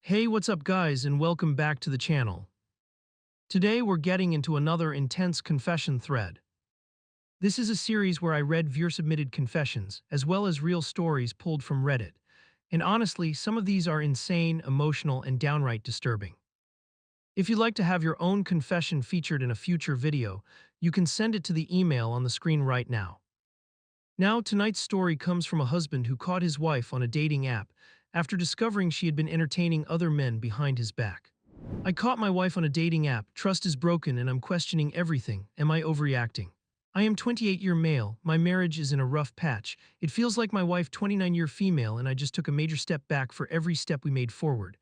Hey, what's up guys, and welcome back to the channel. Today we're getting into another intense confession thread. This is a series where I read viewer-submitted confessions, as well as real stories pulled from Reddit. And honestly, some of these are insane, emotional, and downright disturbing. If you'd like to have your own confession featured in a future video, you can send it to the email on the screen right now. Now, tonight's story comes from a husband who caught his wife on a dating app after discovering she had been entertaining other men behind his back. I caught my wife on a dating app, trust is broken, and I'm questioning everything. Am I overreacting? I am 28-year male, my marriage is in a rough patch. It feels like my wife 29-year female and I just took a major step back for every step we made forward.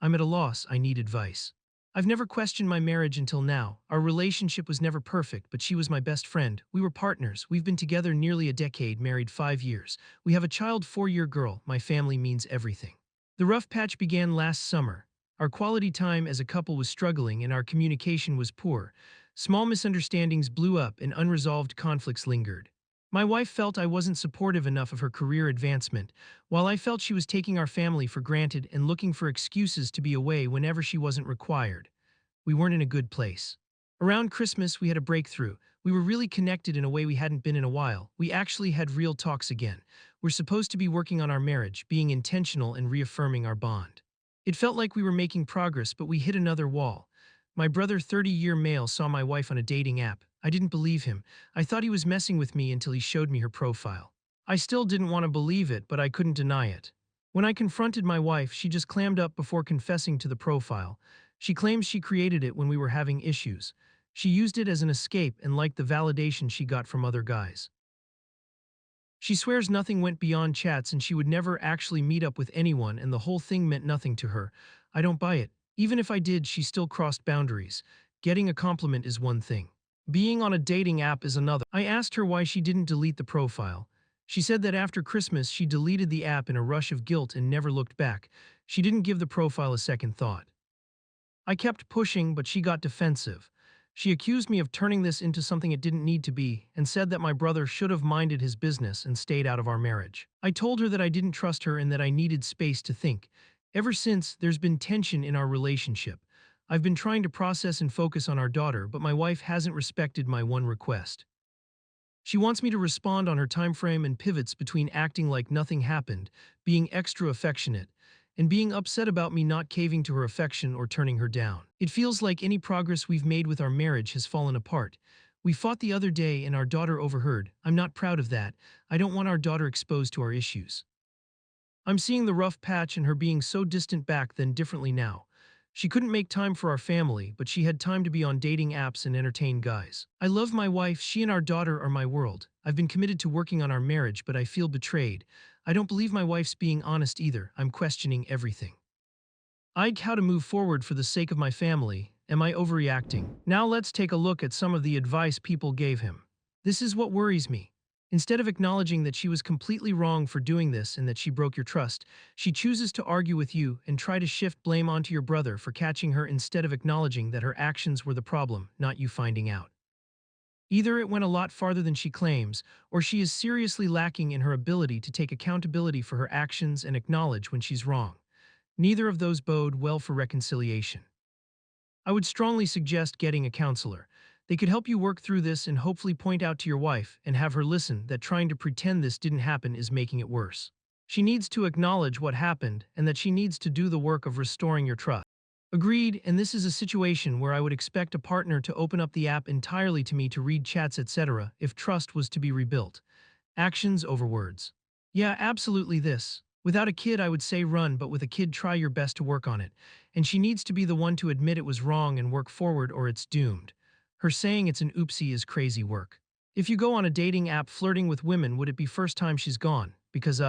I'm at a loss, I need advice. I've never questioned my marriage until now. Our relationship was never perfect, but she was my best friend. We were partners. We've been together nearly a decade, married 5 years. We have a child, 4-year girl. My family means everything. The rough patch began last summer. Our quality time as a couple was struggling and our communication was poor. Small misunderstandings blew up and unresolved conflicts lingered. My wife felt I wasn't supportive enough of her career advancement, while I felt she was taking our family for granted and looking for excuses to be away whenever she wasn't required. We weren't in a good place. Around Christmas, we had a breakthrough. We were really connected in a way we hadn't been in a while. We actually had real talks again. We're supposed to be working on our marriage, being intentional and reaffirming our bond. It felt like we were making progress, but we hit another wall. My brother, 30-year male, saw my wife on a dating app. I didn't believe him. I thought he was messing with me until he showed me her profile. I still didn't want to believe it, but I couldn't deny it. When I confronted my wife, she just clammed up before confessing to the profile. She claims she created it when we were having issues. She used it as an escape and liked the validation she got from other guys. She swears nothing went beyond chats and she would never actually meet up with anyone and the whole thing meant nothing to her. I don't buy it. Even if I did, she still crossed boundaries. Getting a compliment is one thing. Being on a dating app is another. I asked her why she didn't delete the profile. She said that after Christmas she deleted the app in a rush of guilt and never looked back. She didn't give the profile a second thought. I kept pushing, but she got defensive. She accused me of turning this into something it didn't need to be and said that my brother should have minded his business and stayed out of our marriage. I told her that I didn't trust her and that I needed space to think. Ever since, there's been tension in our relationship. I've been trying to process and focus on our daughter, but my wife hasn't respected my one request. She wants me to respond on her time frame and pivots between acting like nothing happened, being extra affectionate, and being upset about me not caving to her affection or turning her down. It feels like any progress we've made with our marriage has fallen apart. We fought the other day and our daughter overheard. I'm not proud of that. I don't want our daughter exposed to our issues. I'm seeing the rough patch and her being so distant back then differently now. She couldn't make time for our family, but she had time to be on dating apps and entertain guys. I love my wife, she and our daughter are my world. I've been committed to working on our marriage, but I feel betrayed. I don't believe my wife's being honest either. I'm questioning everything. How to move forward for the sake of my family. Am I overreacting? Now let's take a look at some of the advice people gave him. This is what worries me. Instead of acknowledging that she was completely wrong for doing this and that she broke your trust, she chooses to argue with you and try to shift blame onto your brother for catching her instead of acknowledging that her actions were the problem, not you finding out. Either it went a lot farther than she claims, or she is seriously lacking in her ability to take accountability for her actions and acknowledge when she's wrong. Neither of those bode well for reconciliation. I would strongly suggest getting a counselor. They could help you work through this and hopefully point out to your wife and have her listen that trying to pretend this didn't happen is making it worse. She needs to acknowledge what happened and that she needs to do the work of restoring your trust. Agreed, and this is a situation where I would expect a partner to open up the app entirely to me to read chats, etc. if trust was to be rebuilt. Actions over words. Yeah, absolutely this. Without a kid, I would say run, but with a kid, try your best to work on it. And she needs to be the one to admit it was wrong and work forward or it's doomed. Her saying it's an oopsie is crazy work. If you go on a dating app flirting with women, would it be first time she's gone? Because,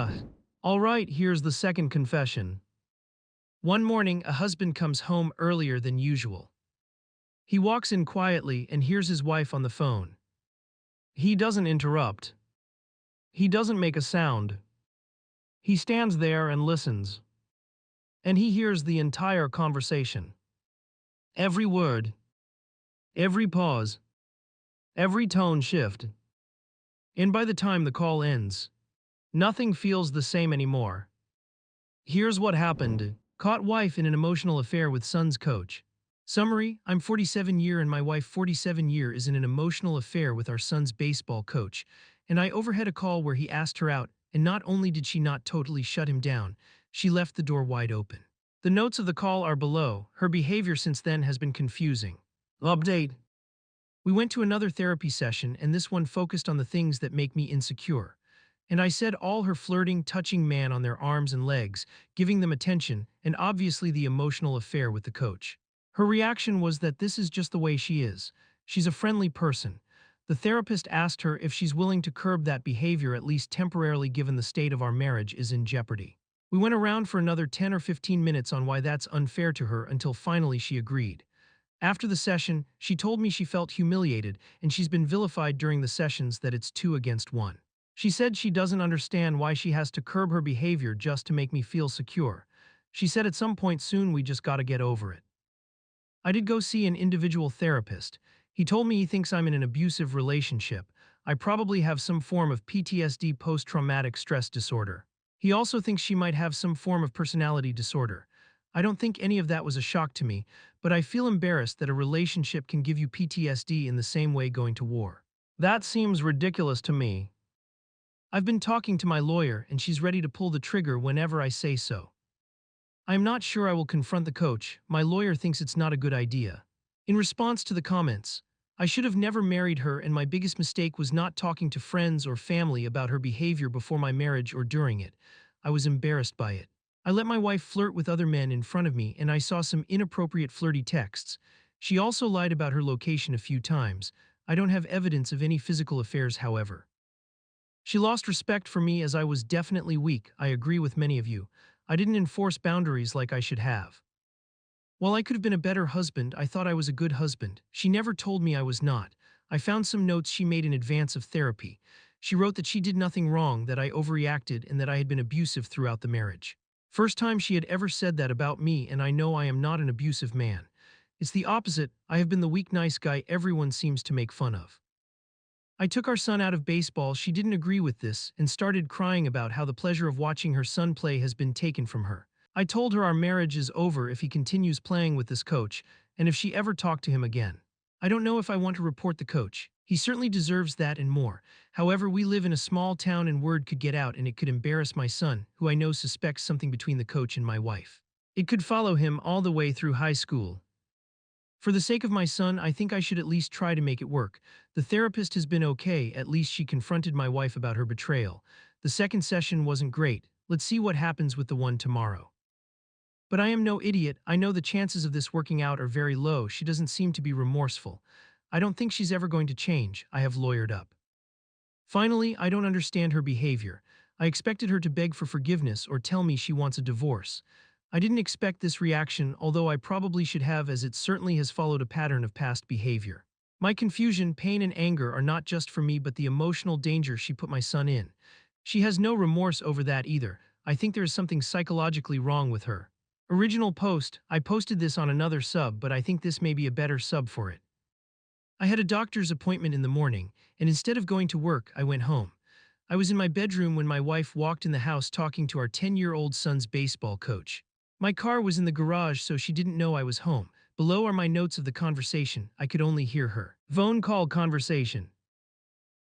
Alright, here's the second confession. One morning, a husband comes home earlier than usual. He walks in quietly and hears his wife on the phone. He doesn't interrupt. He doesn't make a sound. He stands there and listens. And he hears the entire conversation. Every word. Every pause. Every tone shift. And by the time the call ends, nothing feels the same anymore. Here's what happened. Caught wife in an emotional affair with son's coach. Summary, I'm 47 year and my wife 47 year is in an emotional affair with our son's baseball coach, and I overheard a call where he asked her out, and not only did she not totally shut him down, she left the door wide open. The notes of the call are below. Her behavior since then has been confusing. Update. We went to another therapy session and this one focused on the things that make me insecure. And I said all her flirting, touching man on their arms and legs, giving them attention, and obviously the emotional affair with the coach. Her reaction was that this is just the way she is. She's a friendly person. The therapist asked her if she's willing to curb that behavior at least temporarily given the state of our marriage is in jeopardy. We went around for another 10 or 15 minutes on why that's unfair to her until finally she agreed. After the session, she told me she felt humiliated and she's been vilified during the sessions that it's 2 against 1. She said she doesn't understand why she has to curb her behavior just to make me feel secure. She said at some point soon we just gotta get over it. I did go see an individual therapist. He told me he thinks I'm in an abusive relationship. I probably have some form of PTSD, post-traumatic stress disorder. He also thinks she might have some form of personality disorder. I don't think any of that was a shock to me, but I feel embarrassed that a relationship can give you PTSD in the same way going to war. That seems ridiculous to me. I've been talking to my lawyer and she's ready to pull the trigger whenever I say so. I'm not sure I will confront the coach. My lawyer thinks it's not a good idea. In response to the comments, I should have never married her and my biggest mistake was not talking to friends or family about her behavior before my marriage or during it. I was embarrassed by it. I let my wife flirt with other men in front of me and I saw some inappropriate flirty texts. She also lied about her location a few times. I don't have evidence of any physical affairs, however. She lost respect for me as I was definitely weak. I agree with many of you. I didn't enforce boundaries like I should have. While I could have been a better husband, I thought I was a good husband. She never told me I was not. I found some notes she made in advance of therapy. She wrote that she did nothing wrong, that I overreacted, and that I had been abusive throughout the marriage. First time she had ever said that about me, and I know I am not an abusive man. It's the opposite. I have been the weak, nice guy everyone seems to make fun of. I took our son out of baseball. She didn't agree with this and started crying about how the pleasure of watching her son play has been taken from her. I told her our marriage is over if he continues playing with this coach and if she ever talked to him again. I don't know if I want to report the coach. He certainly deserves that and more. However, we live in a small town and word could get out and it could embarrass my son, who I know suspects something between the coach and my wife. It could follow him all the way through high school. For the sake of my son, I think I should at least try to make it work. The therapist has been okay, at least she confronted my wife about her betrayal. The second session wasn't great. Let's see what happens with the one tomorrow. But I am no idiot. I know the chances of this working out are very low. She doesn't seem to be remorseful. I don't think she's ever going to change. I have lawyered up. Finally, I don't understand her behavior. I expected her to beg for forgiveness or tell me she wants a divorce. I didn't expect this reaction, although I probably should have, as it certainly has followed a pattern of past behavior. My confusion, pain, and anger are not just for me but the emotional danger she put my son in. She has no remorse over that either. I think there is something psychologically wrong with her. Original post. I posted this on another sub, but I think this may be a better sub for it. I had a doctor's appointment in the morning, and instead of going to work, I went home. I was in my bedroom when my wife walked in the house talking to our 10-year-old son's baseball coach. My car was in the garage, so she didn't know I was home. Below are my notes of the conversation. I could only hear her phone call conversation.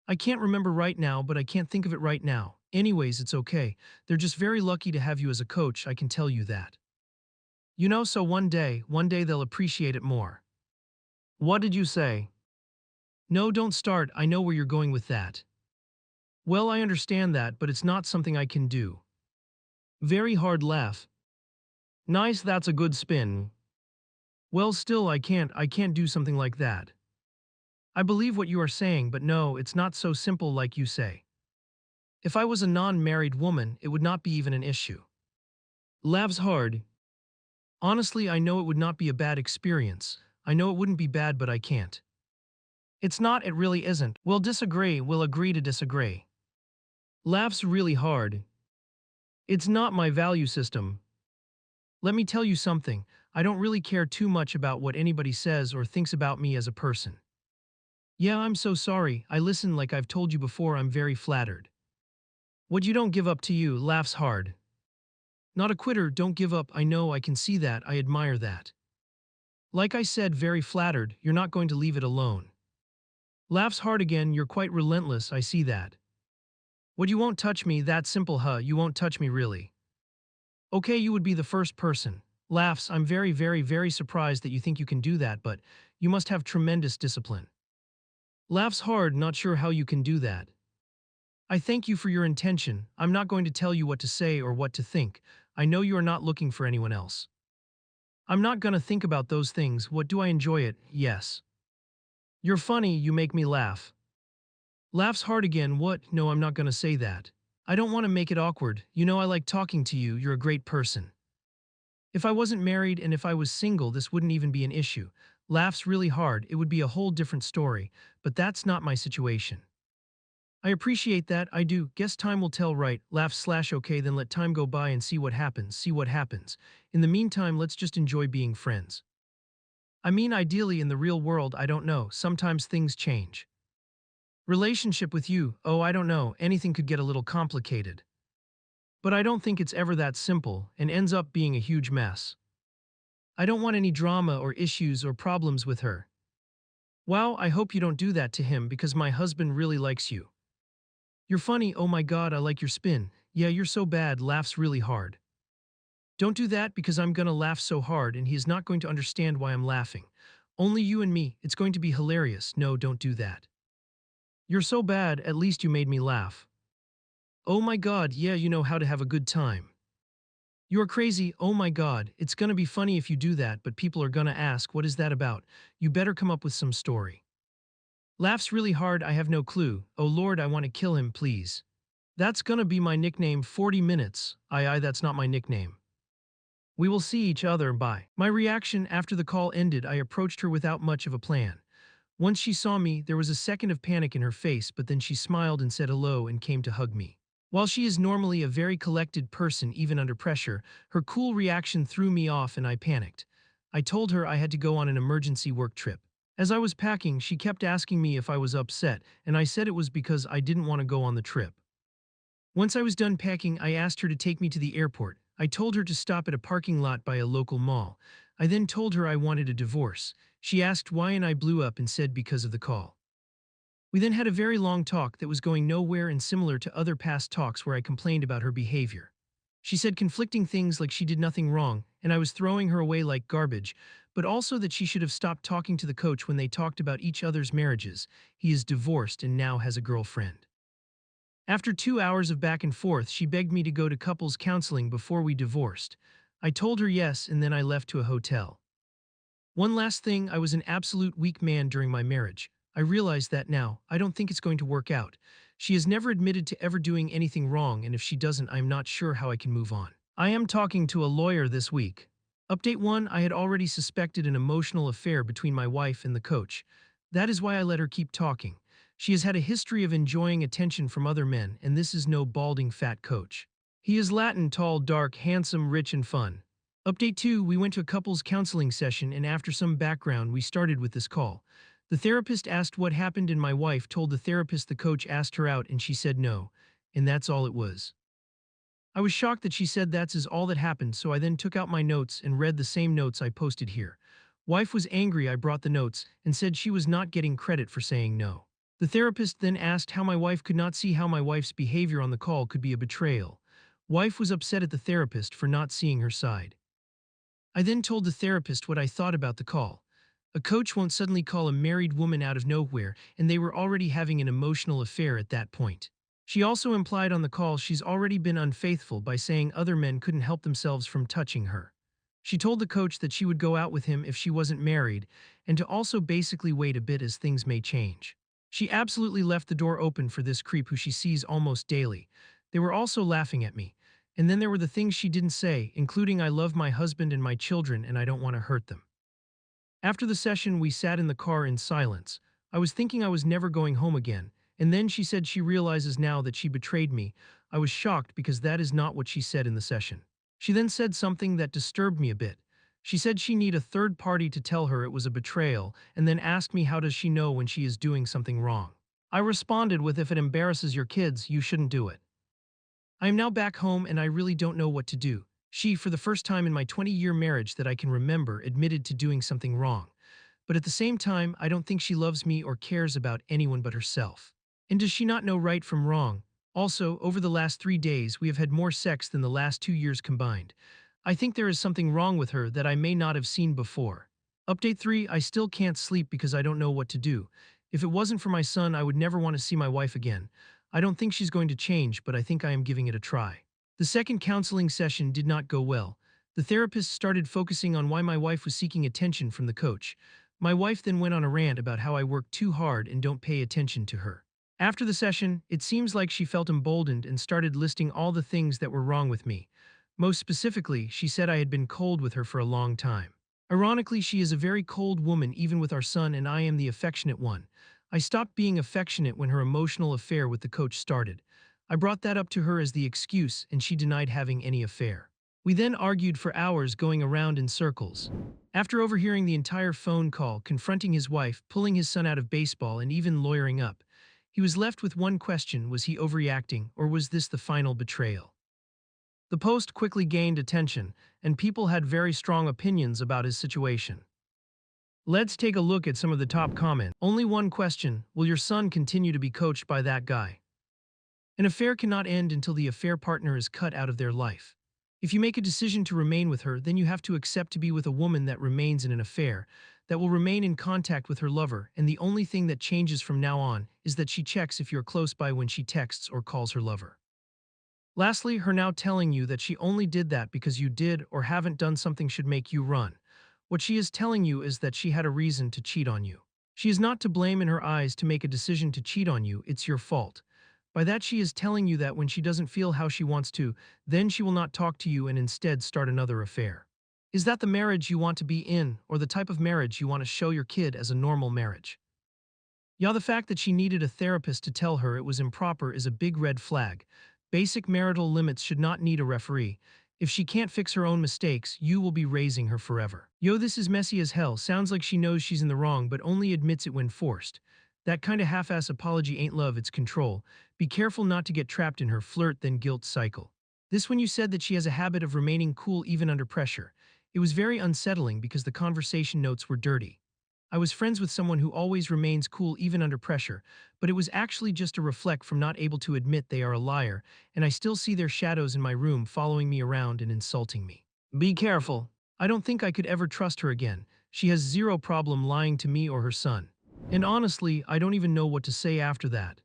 I can't remember right now, but I can't think of it right now. Anyways, it's okay. They're just very lucky to have you as a coach, I can tell you that. You know, so one day they'll appreciate it more. What did you say? No, don't start. I know where you're going with that. Well, I understand that, but it's not something I can do. Very hard laugh. Nice, that's a good spin. Well, still, I can't do something like that. I believe what you are saying, but no, it's not so simple like you say. If I was a non-married woman, it would not be even an issue. Laughs hard. Honestly, I know it would not be a bad experience. I know it wouldn't be bad, but I can't. It's not, it really isn't. We'll disagree, we'll agree to disagree. Laughs really hard. It's not my value system. Let me tell you something, I don't really care too much about what anybody says or thinks about me as a person. Yeah, I'm so sorry, I listen like I've told you before, I'm very flattered. What you don't give up to you, laughs hard. Not a quitter, don't give up, I know, I can see that, I admire that. Like I said, very flattered, you're not going to leave it alone. Laughs hard again, you're quite relentless, I see that. What, you won't touch me, that simple, huh, you won't touch me really. Okay, you would be the first person. Laughs, I'm very, very, very surprised that you think you can do that, but you must have tremendous discipline. Laughs hard, not sure how you can do that. I thank you for your intention, I'm not going to tell you what to say or what to think, I know you are not looking for anyone else. I'm not gonna think about those things, what do I enjoy it, yes. You're funny, you make me laugh. Laughs hard again, what, no I'm not gonna say that. I don't want to make it awkward, you know I like talking to you, you're a great person. If I wasn't married and if I was single this wouldn't even be an issue. Laughs really hard, it would be a whole different story, but that's not my situation. I appreciate that, I do, guess time will tell right, laughs slash okay then let time go by and see what happens, see what happens. In the meantime let's just enjoy being friends. I mean ideally in the real world I don't know, sometimes things change. Relationship with you, oh I don't know, anything could get a little complicated. But I don't think it's ever that simple and ends up being a huge mess. I don't want any drama or issues or problems with her. Wow, I hope you don't do that to him because my husband really likes you. You're funny, oh my god, I like your spin. Yeah, you're so bad, laughs really hard. Don't do that because I'm gonna laugh so hard and he is not going to understand why I'm laughing. Only you and me, it's going to be hilarious. No, don't do that. You're so bad, at least you made me laugh. Oh my god, yeah, you know how to have a good time. You're crazy, oh my god, it's gonna be funny if you do that, but people are gonna ask, what is that about? You better come up with some story. Laughs really hard, I have no clue. Oh lord, I want to kill him, please. That's gonna be my nickname, 40 minutes. Aye, that's not my nickname. We will see each other, bye. My reaction after the call ended, I approached her without much of a plan. Once she saw me, there was a second of panic in her face, but then she smiled and said hello and came to hug me. While she is normally a very collected person even under pressure, her cool reaction threw me off and I panicked. I told her I had to go on an emergency work trip. As I was packing, she kept asking me if I was upset, and I said it was because I didn't want to go on the trip. Once I was done packing, I asked her to take me to the airport. I told her to stop at a parking lot by a local mall. I then told her I wanted a divorce. She asked why and I blew up and said because of the call. We then had a very long talk that was going nowhere and similar to other past talks where I complained about her behavior. She said conflicting things like she did nothing wrong and I was throwing her away like garbage, but also that she should have stopped talking to the coach when they talked about each other's marriages. He is divorced and now has a girlfriend. After 2 hours of back and forth, she begged me to go to couples counseling before we divorced. I told her yes and then I left to a hotel. One last thing, I was an absolute weak man during my marriage. I realize that now, I don't think it's going to work out. She has never admitted to ever doing anything wrong and if she doesn't, I'm not sure how I can move on. I am talking to a lawyer this week. Update 1, I had already suspected an emotional affair between my wife and the coach. That is why I let her keep talking. She has had a history of enjoying attention from other men and this is no balding fat coach. He is Latin, tall, dark, handsome, rich and fun. Update 2, we went to a couples counseling session and after some background we started with this call. The therapist asked what happened and my wife told the therapist the coach asked her out and she said no. And that's all it was. I was shocked that she said that's is all that happened, so I then took out my notes and read the same notes I posted here. Wife was angry I brought the notes and said she was not getting credit for saying no. The therapist then asked how my wife could not see how my wife's behavior on the call could be a betrayal. Wife was upset at the therapist for not seeing her side. I then told the therapist what I thought about the call. A coach won't suddenly call a married woman out of nowhere, and they were already having an emotional affair at that point. She also implied on the call she's already been unfaithful by saying other men couldn't help themselves from touching her. She told the coach that she would go out with him if she wasn't married, and to also basically wait a bit as things may change. She absolutely left the door open for this creep who she sees almost daily. They were also laughing at me. And then there were the things she didn't say, including I love my husband and my children and I don't want to hurt them. After the session, we sat in the car in silence. I was thinking I was never going home again, and then she said she realizes now that she betrayed me. I was shocked because that is not what she said in the session. She then said something that disturbed me a bit. She said she need a third party to tell her it was a betrayal, and then asked me how does she know when she is doing something wrong. I responded with if it embarrasses your kids, you shouldn't do it. I am now back home and I really don't know what to do. She, for the first time in my 20-year marriage that I can remember, admitted to doing something wrong. But at the same time, I don't think she loves me or cares about anyone but herself. And does she not know right from wrong? Also, over the last 3 days, we have had more sex than the last 2 years combined. I think there is something wrong with her that I may not have seen before. Update 3: I still can't sleep because I don't know what to do. If it wasn't for my son, I would never want to see my wife again. I don't think she's going to change, but I think I am giving it a try. The second counseling session did not go well. The therapist started focusing on why my wife was seeking attention from the coach. My wife then went on a rant about how I work too hard and don't pay attention to her. After the session, it seems like she felt emboldened and started listing all the things that were wrong with me. Most specifically, she said I had been cold with her for a long time. Ironically, she is a very cold woman even with our son, and I am the affectionate one. I stopped being affectionate when her emotional affair with the coach started. I brought that up to her as the excuse, and she denied having any affair. We then argued for hours, going around in circles. After overhearing the entire phone call, confronting his wife, pulling his son out of baseball, and even lawyering up, he was left with one question: was he overreacting, or was this the final betrayal? The post quickly gained attention, and people had very strong opinions about his situation. Let's take a look at some of the top comments. Only one question: will your son continue to be coached by that guy? An affair cannot end until the affair partner is cut out of their life. If you make a decision to remain with her, then you have to accept to be with a woman that remains in an affair, that will remain in contact with her lover, and the only thing that changes from now on is that she checks if you're close by when she texts or calls her lover. Lastly, her now telling you that she only did that because you did or haven't done something should make you run. What she is telling you is that she had a reason to cheat on you. She is not to blame in her eyes to make a decision to cheat on you, it's your fault. By that, she is telling you that when she doesn't feel how she wants to, then she will not talk to you and instead start another affair. Is that the marriage you want to be in, or the type of marriage you want to show your kid as a normal marriage? Yeah, the fact that she needed a therapist to tell her it was improper is a big red flag. Basic marital limits should not need a referee. If she can't fix her own mistakes, you will be raising her forever. Yo, this is messy as hell. Sounds like she knows she's in the wrong but only admits it when forced. That kind of half-ass apology ain't love, it's control. Be careful not to get trapped in her flirt then guilt cycle. This when you said that she has a habit of remaining cool even under pressure. It was very unsettling because the conversation notes were dirty. I was friends with someone who always remains cool even under pressure, but it was actually just a reflect from not able to admit they are a liar, and I still see their shadows in my room following me around and insulting me. Be careful. I don't think I could ever trust her again. She has zero problem lying to me or her son. And honestly, I don't even know what to say after that.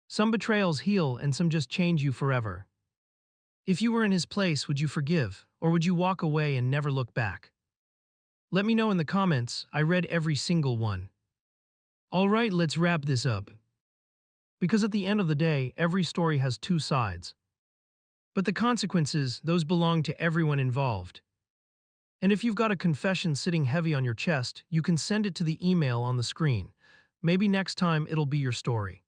Some betrayals heal and some just change you forever. If you were in his place, would you forgive, or would you walk away and never look back? Let me know in the comments. I read every single one. Alright, let's wrap this up. Because at the end of the day, every story has two sides. But the consequences, those belong to everyone involved. And if you've got a confession sitting heavy on your chest, you can send it to the email on the screen. Maybe next time it'll be your story.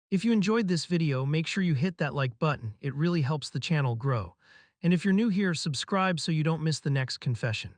If you enjoyed this video, make sure you hit that like button. It really helps the channel grow. And if you're new here, subscribe so you don't miss the next confession.